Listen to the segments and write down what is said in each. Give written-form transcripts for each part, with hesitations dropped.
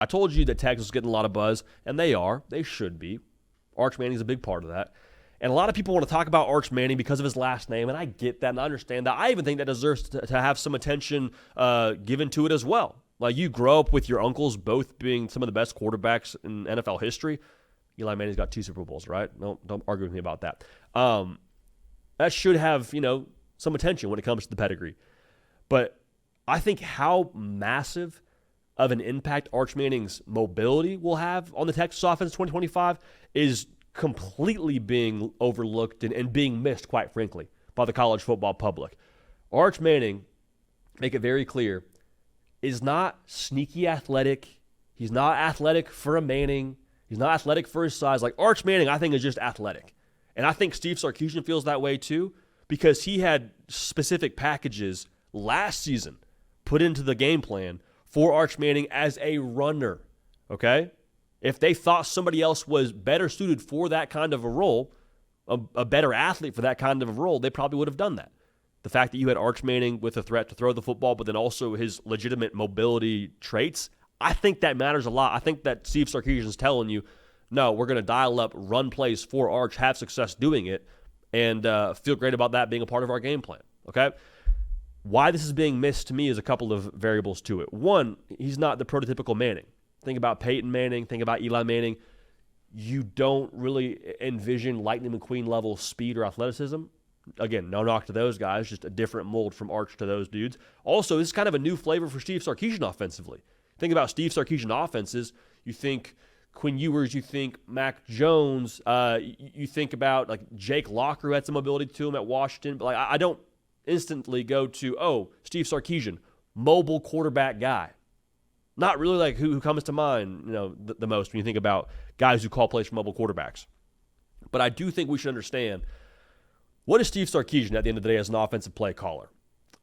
I told you that Texas is getting a lot of buzz, and they are. They should be. Arch Manning's a big part of that. And a lot of people want to talk about Arch Manning because of his last name, and I get that and I understand that. I even think that deserves to have some attention given to it as well. Like, you grow up with your uncles both being some of the best quarterbacks in NFL history. Eli Manning's got 2 Super Bowls, right? No, don't argue with me about that. That should have, some attention when it comes to the pedigree. But I think how massive of an impact Arch Manning's mobility will have on the Texas offense in 2025 is completely being overlooked and being missed, quite frankly, by the college football public. Arch Manning, make it very clear, is not sneaky athletic. He's not athletic for a Manning. He's not athletic for his size. Like, Arch Manning, I think, is just athletic. And I think Steve Sarkisian feels that way too, because he had specific packages last season put into the game plan for Arch Manning as a runner, okay? If they thought somebody else was better suited for that kind of a role, a better athlete for that kind of a role, they probably would have done that. The fact that you had Arch Manning with a threat to throw the football, but then also his legitimate mobility traits, I think that matters a lot. I think that Steve Sarkisian is telling you, no, we're going to dial up run plays for Arch, have success doing it, and feel great about that being a part of our game plan, okay? Why this is being missed to me is a couple of variables to it. One, he's not the prototypical Manning. Think about Peyton Manning, think about Eli Manning. You don't really envision Lightning McQueen level speed or athleticism. Again, no knock to those guys, just a different mold from Arch to those dudes. Also, this is kind of a new flavor for Steve Sarkisian offensively. Think about Steve Sarkisian offenses. You think Quinn Ewers, you think Mac Jones, you think about like Jake Locker, who had some mobility to him at Washington. But like, I don't instantly go to, Steve Sarkisian, mobile quarterback guy. Not really like who comes to mind, the most when you think about guys who call plays for mobile quarterbacks. But I do think we should understand, what is Steve Sarkisian at the end of the day as an offensive play caller?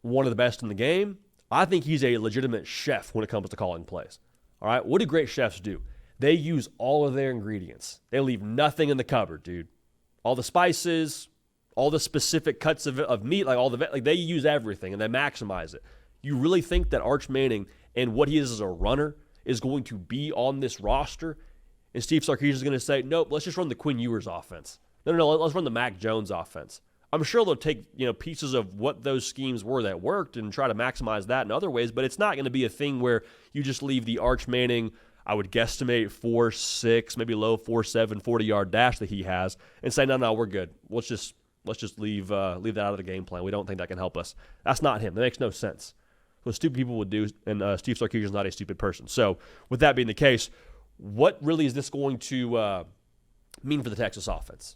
One of the best in the game. I think he's a legitimate chef when it comes to calling plays. All right, what do great chefs do? They use all of their ingredients. They leave nothing in the cupboard, dude. All the spices, all the specific cuts of meat, they use everything and they maximize it. You really think that Arch Manning and what he is as a runner is going to be on this roster? And Steve Sarkisian is going to say, nope, let's just run the Quinn Ewers offense. No, let's run the Mac Jones offense. I'm sure they'll take pieces of what those schemes were that worked and try to maximize that in other ways, but it's not going to be a thing where you just leave the Arch Manning, I would guesstimate 4.6, maybe low 4.7, 40-yard dash that he has, and say, no, we're good. Let's just leave that out of the game plan. We don't think that can help us. That's not him. That makes no sense. What stupid people would do, and Steve Sarkisian is not a stupid person. So with that being the case, what really is this going to mean for the Texas offense?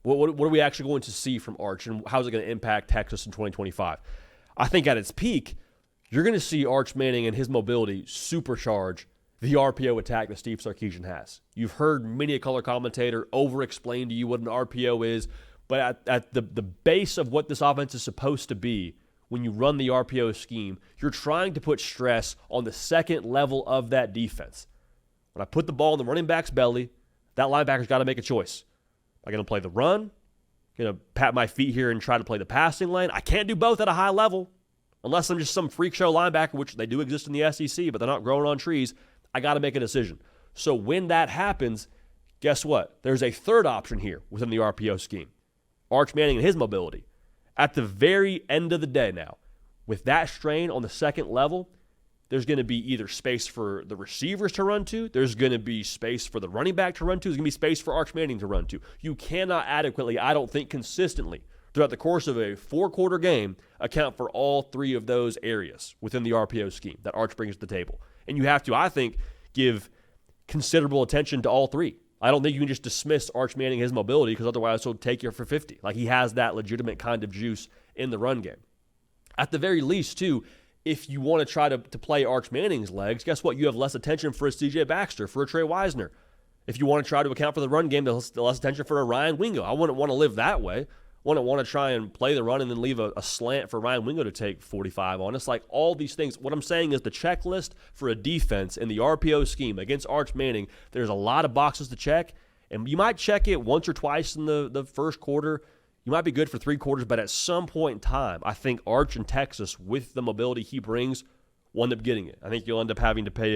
What are we actually going to see from Arch, and how is it going to impact Texas in 2025? I think at its peak, you're going to see Arch Manning and his mobility supercharge the RPO attack that Steve Sarkisian has. You've heard many a color commentator over-explain to you what an RPO is, but at the base of what this offense is supposed to be, when you run the RPO scheme, you're trying to put stress on the second level of that defense. When I put the ball in the running back's belly, that linebacker's got to make a choice. Am I going to play the run? Going to pat my feet here and try to play the passing lane? I can't do both at a high level unless I'm just some freak show linebacker, which they do exist in the SEC, but they're not growing on trees. I got to make a decision. So when that happens, guess what? There's a third option here within the RPO scheme. Arch Manning and his mobility. At the very end of the day now, with that strain on the second level, there's going to be either space for the receivers to run to, there's going to be space for the running back to run to, there's going to be space for Arch Manning to run to. You cannot adequately, I don't think consistently, throughout the course of a 4-quarter game, account for all three of those areas within the RPO scheme that Arch brings to the table. And you have to, I think, give considerable attention to all three. I don't think you can just dismiss Arch Manning, his mobility, because otherwise he'll take you for 50. Like, he has that legitimate kind of juice in the run game. At the very least, too, if you want to try to play Arch Manning's legs, guess what? You have less attention for a C.J. Baxter, for a Trey Wisner. If you want to try to account for the run game, there's less attention for a Ryan Wingo. I wouldn't want to live that way. Wouldn't want to try and play the run and then leave a slant for Ryan Wingo to take 45 on us. Like, all these things. What I'm saying is the checklist for a defense in the RPO scheme against Arch Manning, there's a lot of boxes to check, and you might check it once or twice in the first quarter. You might be good for 3 quarters, but at some point in time, I think Arch in Texas, with the mobility he brings, will end up getting it. I think you'll end up having to pay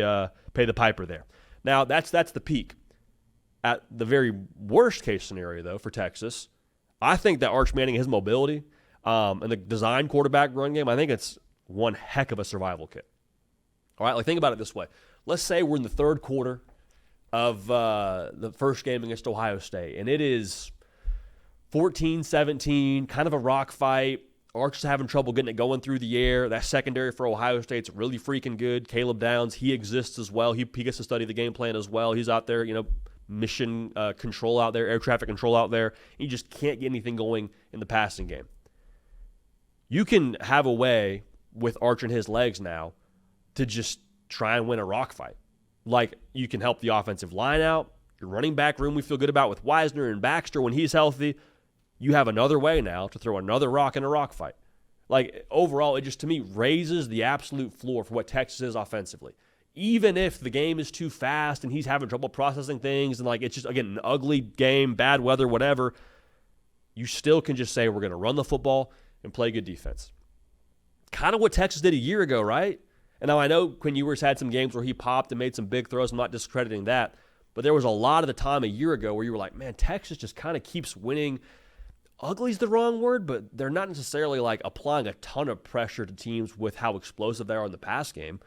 the piper there. Now, that's the peak. At the very worst case scenario, though, for Texas, I think that Arch Manning, his mobility, and the design quarterback run game, I think it's one heck of a survival kit. All right, like think about it this way. Let's say we're in the third quarter of the first game against Ohio State, and it is 14-17, kind of a rock fight. Arch is having trouble getting it going through the air. That secondary for Ohio State's really freaking good. Caleb Downs, he exists as well. He gets to study the game plan as well. He's out there, mission control out there, air traffic control out there. You just can't get anything going in the passing game. You can have a way with Arch and his legs now to just try and win a rock fight. Like, you can help the offensive line out. Your running back room we feel good about with Wisner and Baxter when he's healthy. You have another way now to throw another rock in a rock fight. Like, overall, it just, to me, raises the absolute floor for what Texas is offensively. Even if the game is too fast and he's having trouble processing things and, it's just, again, an ugly game, bad weather, whatever, you still can just say we're going to run the football and play good defense. Kind of what Texas did a year ago, right? And now I know Quinn Ewers had some games where he popped and made some big throws. I'm not discrediting that. But there was a lot of the time a year ago where you were like, man, Texas just kind of keeps winning. Ugly's the wrong word, but they're not necessarily applying a ton of pressure to teams with how explosive they are in the pass game.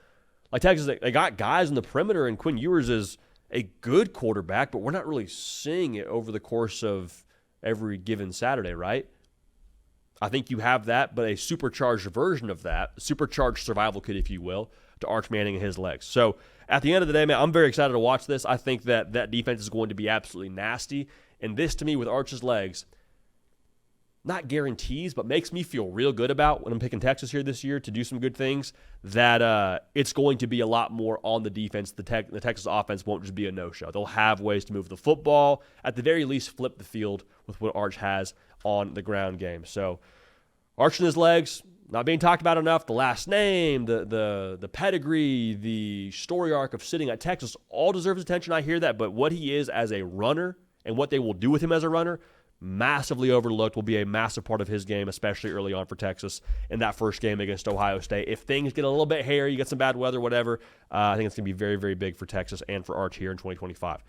Like Texas, they got guys in the perimeter, and Quinn Ewers is a good quarterback, but we're not really seeing it over the course of every given Saturday, right? I think you have that, but a supercharged version of that, supercharged survival kit, if you will, to Arch Manning and his legs. So at the end of the day, man, I'm very excited to watch this. I think that defense is going to be absolutely nasty. And this, to me, with Arch's legs, not guarantees, but makes me feel real good about when I'm picking Texas here this year to do some good things, that it's going to be a lot more on the defense. The Texas offense won't just be a no-show. They'll have ways to move the football, at the very least flip the field with what Arch has on the ground game. So Arch and his legs, not being talked about enough. The last name, the pedigree, the story arc of sitting at Texas all deserves attention. I hear that, but what he is as a runner and what they will do with him as a runner, massively overlooked, will be a massive part of his game, especially early on for Texas in that first game against Ohio State. If things get a little bit hairy, you get some bad weather, whatever, I think it's going to be very, very big for Texas and for Arch here in 2025.